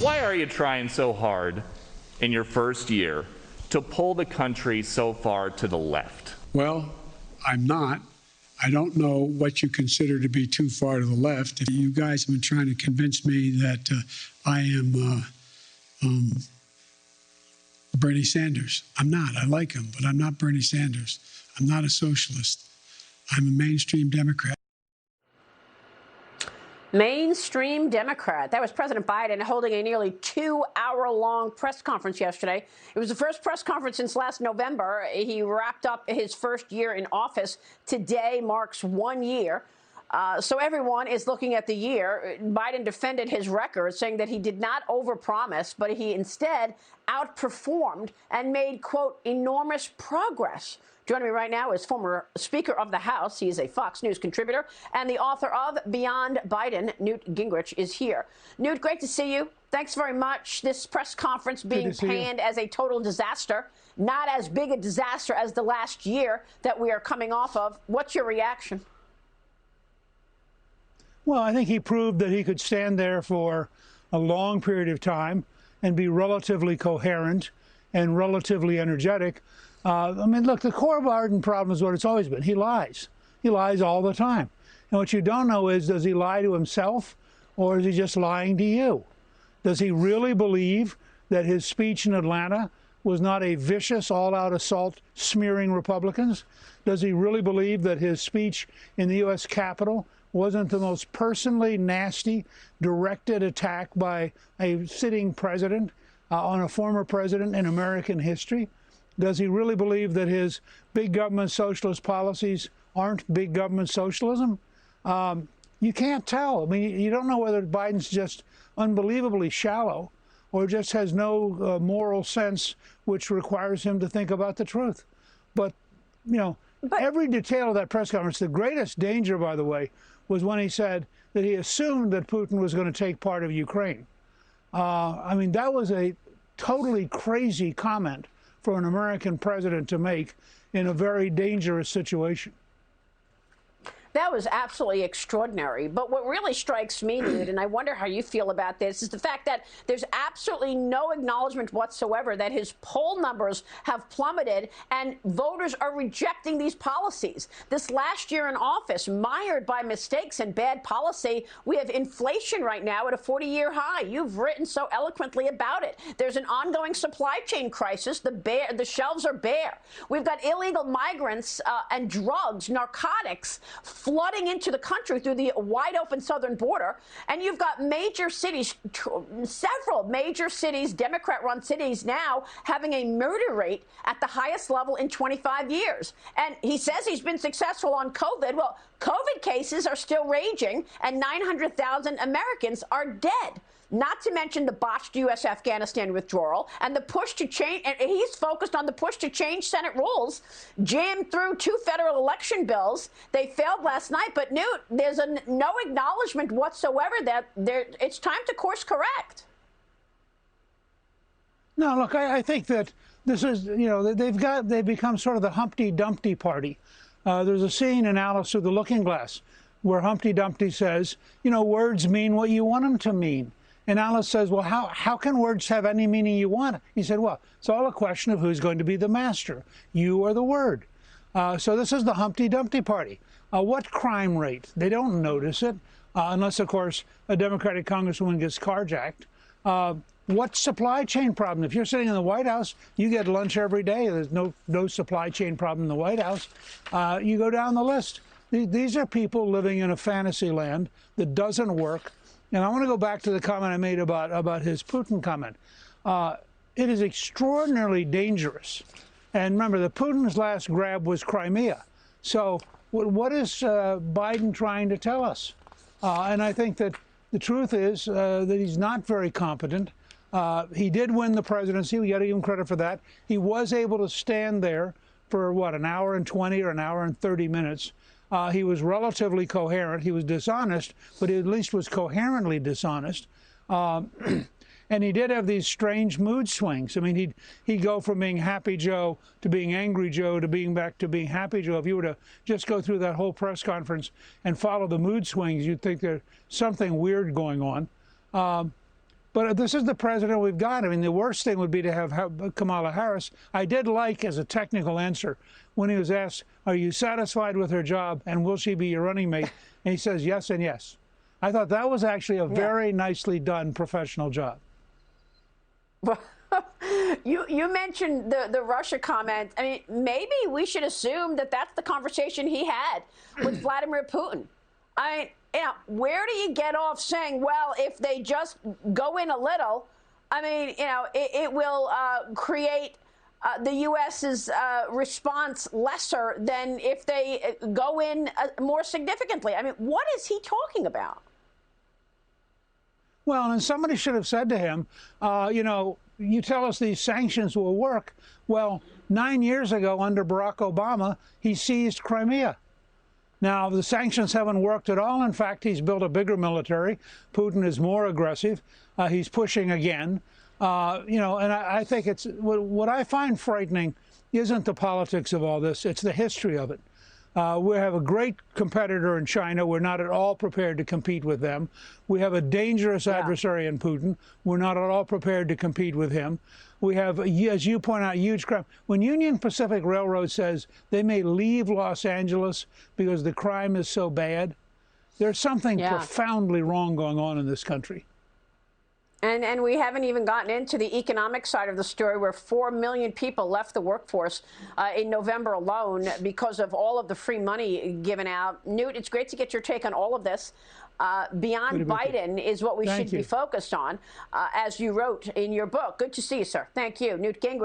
Why are you trying so hard in your first year to pull the country so far to the left? Well, I'm not. I don't know what you consider to be too far to the left. You guys have been trying to convince me that I am Bernie Sanders. I'm not. I like him, but I'm not Bernie Sanders. I'm not a socialist. I'm a mainstream Democrat. Mainstream Democrat. That was President Biden holding a nearly 2-hour-long press conference yesterday. It was the first press conference since last November. He wrapped up his first year in office. Today marks 1 year. So everyone is looking at the year. Biden defended his record, saying that he did not overpromise, but he instead outperformed and made, quote, enormous progress. Joining me right now is former Speaker of the House. He is a Fox News contributor and the author of Beyond Biden. Newt Gingrich is here. Newt, great to see you. Thanks very much. This press conference being panned as a total disaster, not as big a disaster as the last year that we are coming off of. What's your reaction? Well, I think he proved that he could stand there for a long period of time and be relatively coherent and relatively energetic. I mean, look, the core Biden problem is what it's always been. He lies. He lies all the time. And what you don't know is, does he lie to himself or is he just lying to you? Does he really believe that his speech in Atlanta was not a vicious, all-out assault smearing Republicans? Does he really believe that his speech in the U.S. Capitol wasn't the most personally nasty, directed attack by a sitting president on a former president in American history? Does he really believe that his big government socialist policies aren't big government socialism? You can't tell. I mean, you don't know whether Biden's just unbelievably shallow or just has no moral sense, which requires him to think about the truth. But, you know, every detail of that press conference, the greatest danger, by the way, was when he said that he assumed that Putin was going to take part of Ukraine. I mean, that was a totally crazy comment for an American president to make in a very dangerous situation. That was absolutely extraordinary. But what really strikes me, Newt, and I wonder how you feel about this, is the fact that there's absolutely no acknowledgement whatsoever that his poll numbers have plummeted and voters are rejecting these policies. This last year in office, mired by mistakes and bad policy, we have inflation right now at a 40-year high. You've written so eloquently about it. There's an ongoing supply chain crisis. The shelves are bare. We've got illegal migrants and drugs, narcotics, flooding into the country through the wide open southern border. And you've got major cities, several major cities, Democrat-run cities now having a murder rate at the highest level in 25 years. And he says he's been successful on COVID. Well, COVID cases are still raging and 900,000 Americans are dead. Not to mention the botched U.S. Afghanistan withdrawal and the push to change. And he's focused on the push to change Senate rules, jammed through 2 federal election bills. They failed last night. But, Newt, there's no acknowledgement whatsoever that it's time to course correct. No, look, I think that this is, you know, they've become sort of the Humpty Dumpty party. There's a scene in Alice Through the Looking Glass where Humpty Dumpty says, you know, words mean what you want them to mean. And Alice says, well, how can words have any meaning you want? He said, well, it's all a question of who's going to be the master, you or the word. So this is the Humpty Dumpty party. What crime rate? They don't notice it, unless, of course, a Democratic congresswoman gets carjacked. What supply chain problem? If you're sitting in the White House, you get lunch every day. There's no supply chain problem in the White House. You go down the list. These are people living in a fantasy land that doesn't work. And I want to go back to the comment I made about his Putin comment. It is extraordinarily dangerous. And remember, the Putin's last grab was Crimea. So what is Biden trying to tell us? And I think that the truth is that he's not very competent. He did win the presidency. We got to give him credit for that. He was able to stand there for, what, an hour and 20 or an hour and 30 minutes. He was relatively coherent. He was dishonest, but he at least was coherently dishonest. And he did have these strange mood swings. I mean, he'd go from being Happy Joe to being Angry Joe to being back to being Happy Joe. If you were to just go through that whole press conference and follow the mood swings, you'd think there's something weird going on. But this is the president we've got. I mean, the worst thing would be to have Kamala Harris. I did like, as a technical answer, when he was asked, are you satisfied with her job and will she be your running mate? And he says yes and yes. I thought that was actually a very nicely done professional job. Well, you mentioned the Russia comment. I mean, maybe we should assume that that's the conversation he had with Vladimir Putin. I mean, you know, where do you get off saying, well, if they just go in a little, I mean, you know, it will create the U.S.'s response lesser than if they go in more significantly? I mean, what is he talking about? Well, and somebody should have said to him, you know, you tell us these sanctions will work. Well, 9 years ago, under Barack Obama, he seized Crimea. Now, the sanctions haven't worked at all. In fact, he's built a bigger military. Putin is more aggressive. He's pushing again. You know, and I think it's what I find frightening isn't the politics of all this. It's the history of it. We have a great competitor in China. We're not at all prepared to compete with them. We have a dangerous adversary in Putin. We're not at all prepared to compete with him. We have, as you point out, huge crime. When Union Pacific Railroad says they may leave Los Angeles because the crime is so bad, there's something profoundly wrong going on in this country. And we haven't even gotten into the economic side of the story, where 4 million people left the workforce in November alone because of all of the free money given out. Newt, it's great to get your take on all of this. Beyond Biden is what we should be focused on, as you wrote in your book. Good to see you, sir. Thank you. Newt Gingrich.